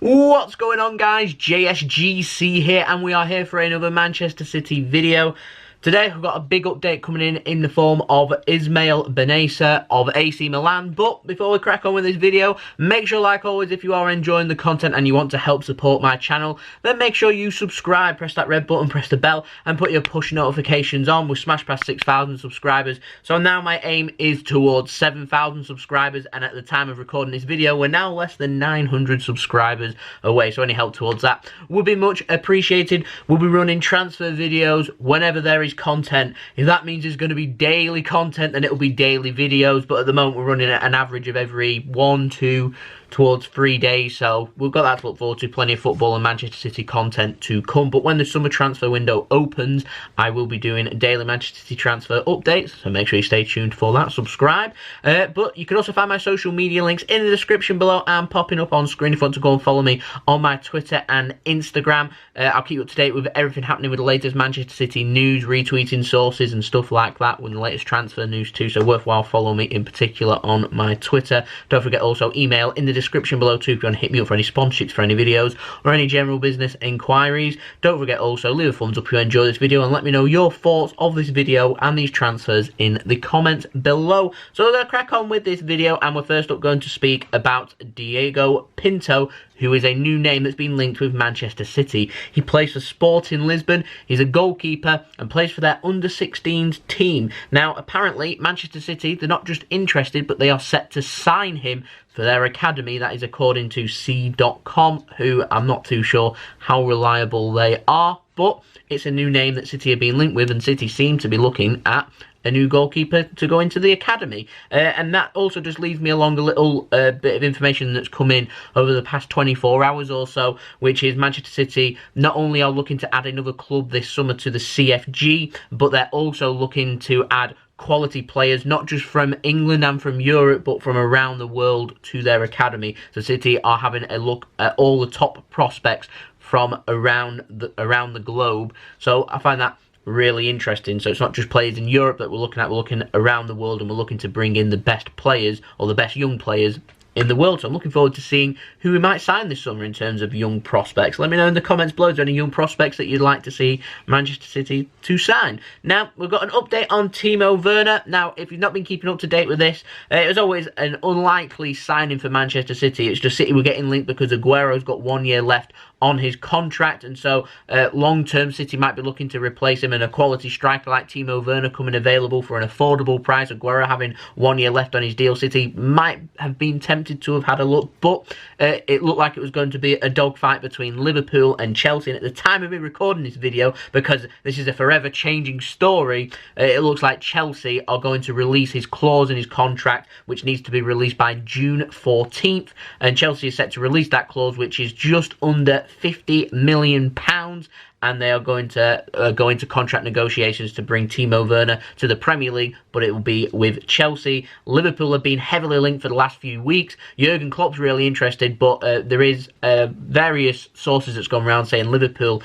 What's going on, guys? JSGC here, and we are here for another Manchester City video. Today we've got a big update coming in the form of Ismael Bennacer of AC Milan. But before we crack on with this video, make sure, like always, if you are enjoying the content and you want to help support my channel, then make sure you subscribe, press that red button, press the bell, and put your push notifications on. We've smashed past 6,000 subscribers, so now my aim is towards 7,000 subscribers, and at the time of recording this video, we're now less than 900 subscribers away, so any help towards that would be much appreciated. We'll be running transfer videos whenever there is content. If that means there's going to be daily content, then it'll be daily videos, but at the moment we're running at an average of every 1, 2 towards 3 days, so we've got that to look forward to. Plenty of football and Manchester City content to come. But when the summer transfer window opens, I will be doing daily Manchester City transfer updates, so make sure you stay tuned for that. Subscribe. But you can also find my social media links in the description below and popping up on screen if you want to go and follow me on my Twitter and Instagram. I'll keep you up to date with everything happening with the latest Manchester City news, retweeting sources and stuff like that, with the latest transfer news too, so worthwhile follow me in particular on my Twitter. Don't forget also email in the description below too if you want to hit me up for any sponsorships for any videos or any general business inquiries. Don't forget also, leave a thumbs up if you enjoy this video and let me know your thoughts of this video and these transfers in the comments below. So we're going to crack on with this video, and we're first up going to speak about Diogo Pinto, who is a new name that's been linked with Manchester City. He plays for Sporting Lisbon, he's a goalkeeper and plays for their under-16s team. Now apparently Manchester City, they're not just interested, but they are set to sign him for their academy. That is according to C.com, who I'm not too sure how reliable they are, but it's a new name that City have been linked with, and City seem to be looking at a new goalkeeper to go into the academy. And that also just leaves me along a little bit of information that's come in over the past 24 hours or so, which is Manchester City not only are looking to add another club this summer to the CFG, but they're also looking to add quality players, not just from England and from Europe, but from around the world to their academy. So City are having a look at all the top prospects from around the globe. So I find that really interesting. So it's not just players in Europe that we're looking at, we're looking around the world, and we're looking to bring in the best players, or the best young players in the world. So I'm looking forward to seeing who we might sign this summer in terms of young prospects. Let me know in the comments below, is there any young prospects that you'd like to see Manchester City to sign? Now, we've got an update on Timo Werner. Now, if you've not been keeping up to date with this, it was always an unlikely signing for Manchester City. It's just City were getting linked because Aguero's got 1 year left on his contract, and so long-term City might be looking to replace him, and a quality striker like Timo Verner coming available for an affordable price. Aguero having 1 year left on his deal, City might have been tempted to have had a look, but it looked like it was going to be a dogfight between Liverpool and Chelsea. And at the time of me recording this video, because this is a forever changing story, it looks like Chelsea are going to release his clause in his contract, which needs to be released by June 14th, and Chelsea is set to release that clause, which is just under £50 million, and they are going to go into contract negotiations to bring Timo Werner to the Premier League, but it will be with Chelsea. Liverpool have been heavily linked for the last few weeks. Jurgen Klopp's really interested, but there is various sources that's gone around saying Liverpool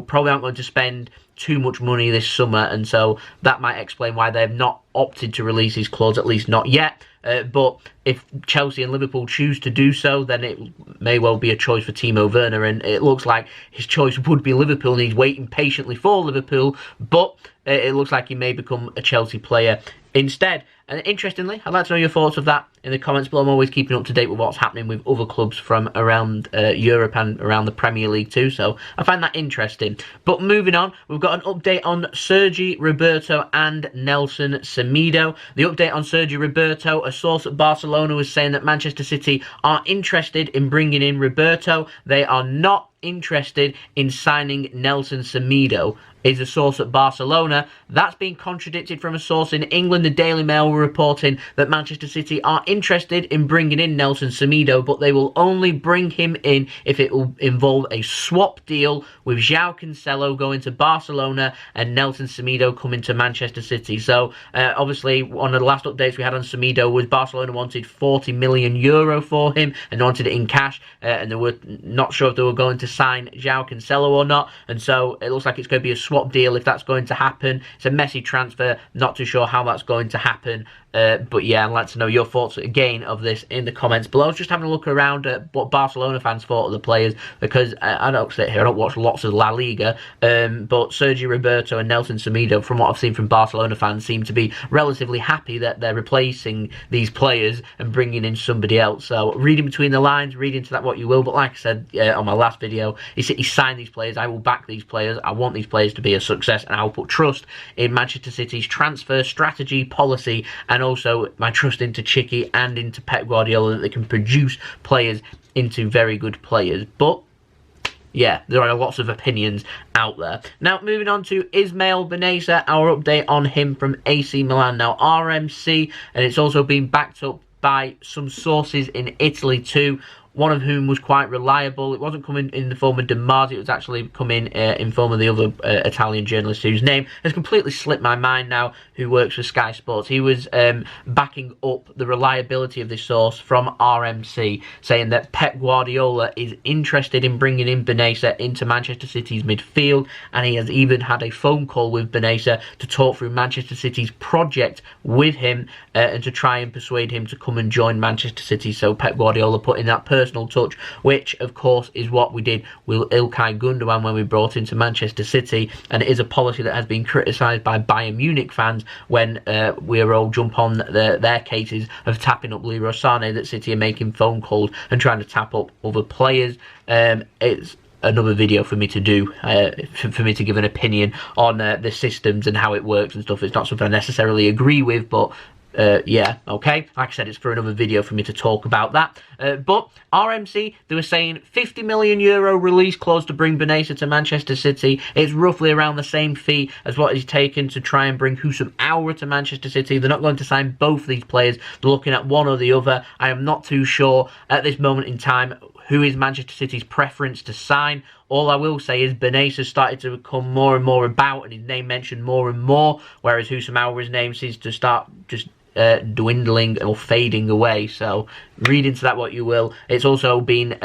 probably aren't going to spend too much money this summer, and so that might explain why they've not opted to release his clause, at least not yet. But if Chelsea and Liverpool choose to do so, then it may well be a choice for Timo Werner, and it looks like his choice would be Liverpool, and he's waiting patiently for Liverpool, but it looks like he may become a Chelsea player instead. And interestingly, I'd like to know your thoughts of that in the comments below. I'm always keeping up to date with what's happening with other clubs from around Europe and around the Premier League too, so I find that interesting. But moving on, we've got an update on Sergi, Roberto and Nelson Semedo. The update on Sergi Roberto, a source at Barcelona was saying that Manchester City are interested in bringing in Roberto. They are not interested in signing Nelson Semedo, is a source at Barcelona. That's been contradicted from a source in England. The Daily Mail were reporting that Manchester City are interested in bringing in Nelson Semedo, but they will only bring him in if it will involve a swap deal, with João Cancelo going to Barcelona and Nelson Semedo coming to Manchester City. So obviously one of the last updates we had on Semedo was Barcelona wanted €40 million for him and wanted it in cash, and they were not sure if they were going to sign João Cancelo or not, and so it looks like it's going to be a swap deal if that's going to happen. It's a messy transfer, not too sure how that's going to happen, But yeah, I'd like to know your thoughts again of this in the comments below. I was just having a look around at what Barcelona fans thought of the players, because I don't sit here, I don't watch lots of La Liga, but Sergi, Roberto and Nelson Semedo, from what I've seen from Barcelona fans, seem to be relatively happy that they're replacing these players and bringing in somebody else. So reading between the lines, read into that what you will, but like I said on my last video, he signed these players. I will back these players. I want these players to be a success, and I will put trust in Manchester City's transfer strategy, policy, and also my trust into Chicky and into Pep Guardiola, that they can produce players into very good players. But yeah, there are lots of opinions out there. Now, moving on to Ismael Bennacer, our update on him from AC Milan. Now, RMC, and it's also been backed up by some sources in Italy too, one of whom was quite reliable. It wasn't coming in the form of De Marzi, it was actually coming in form of the other Italian journalist whose name has completely slipped my mind now, who works for Sky Sports. He was backing up the reliability of this source from RMC, saying that Pep Guardiola is interested in bringing in Bennacer into Manchester City's midfield, and he has even had a phone call with Bennacer to talk through Manchester City's project with him and to try and persuade him to come and join Manchester City. So Pep Guardiola put in that personal touch, which of course is what we did with Ilkay Gundogan when we brought him to Manchester City, and it is a policy that has been criticised by Bayern Munich fans when we all jump on their cases of tapping up Leroy Sané, that City are making phone calls and trying to tap up other players. It's another video for me to do, for me to give an opinion on the systems and how it works and stuff. It's not something I necessarily agree with, but yeah, okay. Like I said, it's for another video for me to talk about that. But RMC, they were saying €50 million release clause to bring Bennacer to Manchester City. It's roughly around the same fee as what is taken to try and bring Houssam Aouar to Manchester City. They're not going to sign both these players. They're looking at one or the other. I am not too sure at this moment in time who is Manchester City's preference to sign. All I will say is Bennacer started to become more and more about, and his name mentioned more and more, whereas Houssam Aouar's name seems to start just dwindling or fading away. So read into that what you will. It's also been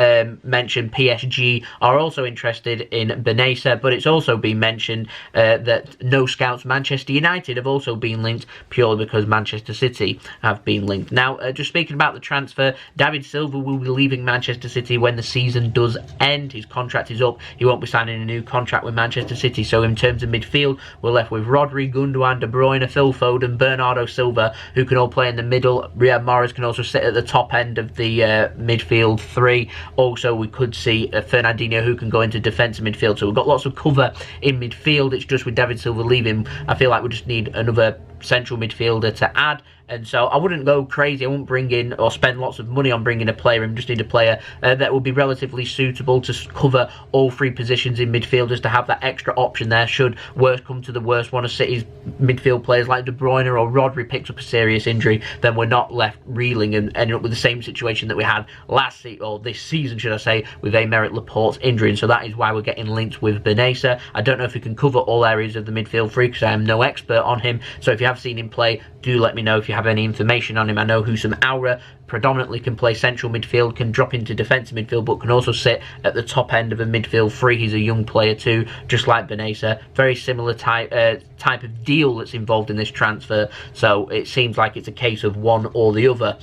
mentioned PSG are also interested in Bennacer, but it's also been mentioned that no scouts Manchester United have also been linked, purely because Manchester City have been linked. Now, just speaking about the transfer, David Silva will be leaving Manchester City when the season does end. His contract is up. He won't be signing a new contract with Manchester City. So in terms of midfield, we're left with Rodri, Gundogan, De Bruyne, Phil Foden, Bernardo Silva, who can all play in the middle. Riyad Mahrez can also sit at the top end of the midfield three. Also, we could see Fernandinho, who can go into defensive midfield. So we've got lots of cover in midfield. It's just with David Silva leaving, I feel like we just need another central midfielder to add. And so I wouldn't go crazy. I wouldn't bring in or spend lots of money on bringing a player in. Just need a player that would be relatively suitable to cover all three positions in midfield, just to have that extra option there should worst come to the worst. One of City's midfield players like De Bruyne or Rodri picks up a serious injury, then we're not left reeling and ending up with the same situation that we had last season, or this season should I say, with Aymeric Laporte's injury. And so that is why we're getting linked with Bennacer. I don't know if he can cover all areas of the midfield three, because I am no expert on him. So if you have seen him play, do let me know if you have any information on him. I know Houssam Aouar predominantly can play central midfield, can drop into defensive midfield, but can also sit at the top end of a midfield three. He's a young player too, just like Bennacer. Very similar type of deal that's involved in this transfer. So it seems like it's a case of one or the other.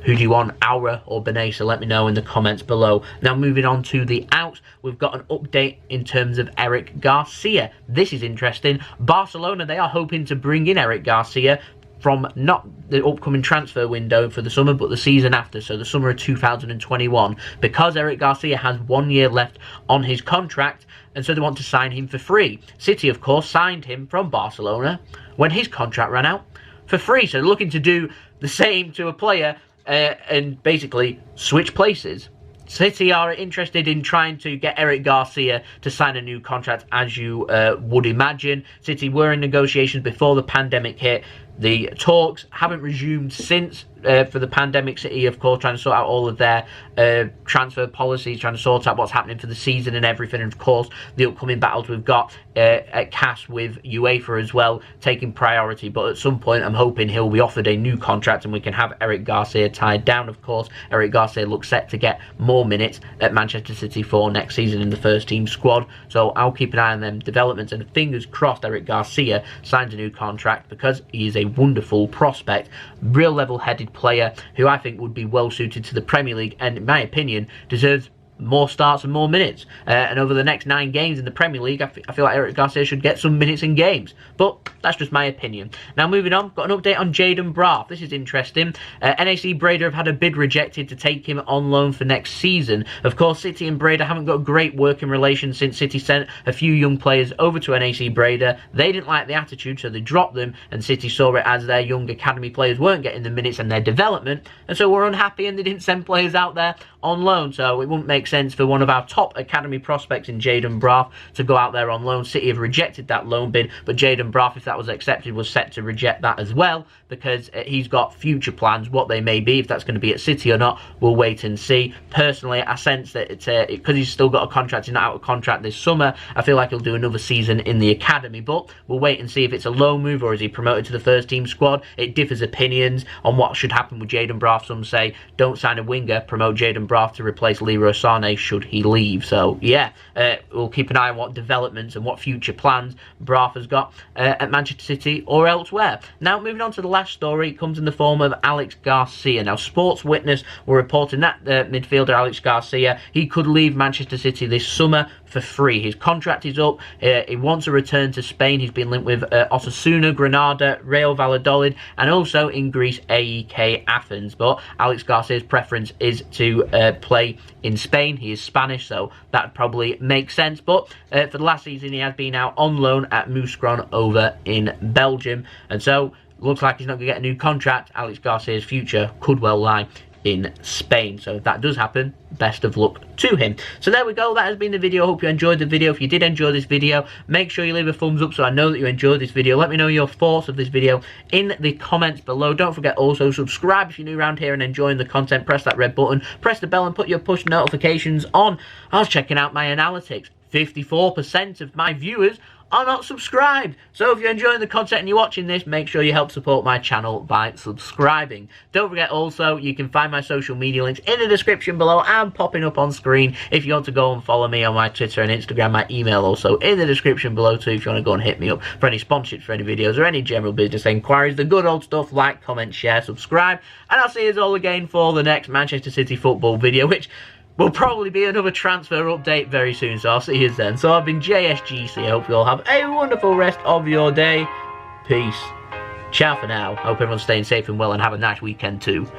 Who do you want, Aouar or Bennacer? Let me know in the comments below. Now, moving on to the outs, we've got an update in terms of Eric Garcia. This is interesting. Barcelona, they are hoping to bring in Eric Garcia from not the upcoming transfer window for the summer, but the season after, so the summer of 2021, because Eric Garcia has 1 year left on his contract, and so they want to sign him for free. City, of course, signed him from Barcelona when his contract ran out for free, so they're looking to do the same to a player and basically switch places. City are interested in trying to get Eric Garcia to sign a new contract, as you would imagine. City were in negotiations before the pandemic hit. The talks haven't resumed since for the pandemic. City, of course, trying to sort out all of their transfer policies, trying to sort out what's happening for the season and everything. And of course, the upcoming battles we've got at CAS with UEFA as well, taking priority. But at some point, I'm hoping he'll be offered a new contract and we can have Eric Garcia tied down. Of course, Eric Garcia looks set to get more minutes at Manchester City for next season in the first team squad. So I'll keep an eye on them developments, and fingers crossed Eric Garcia signs a new contract, because he is a wonderful prospect, real level-headed player who I think would be well suited to the Premier League, and in my opinion deserves more starts and more minutes. And over the next 9 games in the Premier League, I feel like Eric Garcia should get some minutes in games. But that's just my opinion. Now moving on, got an update on Jayden Braff. This is interesting. NAC Breda have had a bid rejected to take him on loan for next season. Of course, City and Breda haven't got great working relations since City sent a few young players over to NAC Breda. They didn't like the attitude, so they dropped them, and City saw it as their young academy players weren't getting the minutes and their development, and so were unhappy, and they didn't send players out there on loan. So it wouldn't make sense for one of our top academy prospects in Jayden Braaf to go out there on loan. City have rejected that loan bid, but Jayden Braaf, if that was accepted, was set to reject that as well, because he's got future plans. What they may be, if that's going to be at City or not, we'll wait and see. Personally, I sense that it's because he's still got a contract, he's not out of contract this summer, I feel like he'll do another season in the academy, but we'll wait and see if it's a loan move or is he promoted to the first team squad. It differs opinions on what should happen with Jayden Braaf. Some say don't sign a winger, promote Jayden Braaf to replace Leroy Sané should he leave. So yeah, we'll keep an eye on what developments and what future plans Braaf has got at Manchester City or elsewhere. Now moving on to the last story, it comes in the form of Aleix Garcia. Now Sports Witness were reporting that midfielder Aleix Garcia, he could leave Manchester City this summer for free. His contract is up. He wants to return to Spain. He's been linked with Osasuna, Granada, Real Valladolid, and also in Greece, AEK Athens. But Aleix Garcia's preference is to play in Spain. He is Spanish, so that would probably make sense. But for the last season, he has been out on loan at Mouscron over in Belgium, and so looks like he's not going to get a new contract. Aleix Garcia's future could well lie in Spain. So if that does happen, best of luck to him. So there we go, that has been the video. I hope you enjoyed the video. If you did enjoy this video, make sure you leave a thumbs up so I know that you enjoyed this video. Let me know your thoughts of this video in the comments below. Don't forget also subscribe if you're new around here and enjoying the content. Press that red button, press the bell and put your push notifications on. I was checking out my analytics. 54% of my viewers are not subscribed. So if you're enjoying the content and you're watching this, make sure you help support my channel by subscribing. Don't forget also, you can find my social media links in the description below and popping up on screen if you want to go and follow me on my Twitter and Instagram. My email also in the description below too if you want to go and hit me up for any sponsorships for any videos or any general business inquiries. The good old stuff. Like, comment, share, subscribe, and I'll see you all again for the next Manchester City football video, which will probably be another transfer update very soon, so I'll see you then. So I've been JSGC. I hope you all have a wonderful rest of your day. Peace. Ciao for now. I hope everyone's staying safe and well and have a nice weekend too.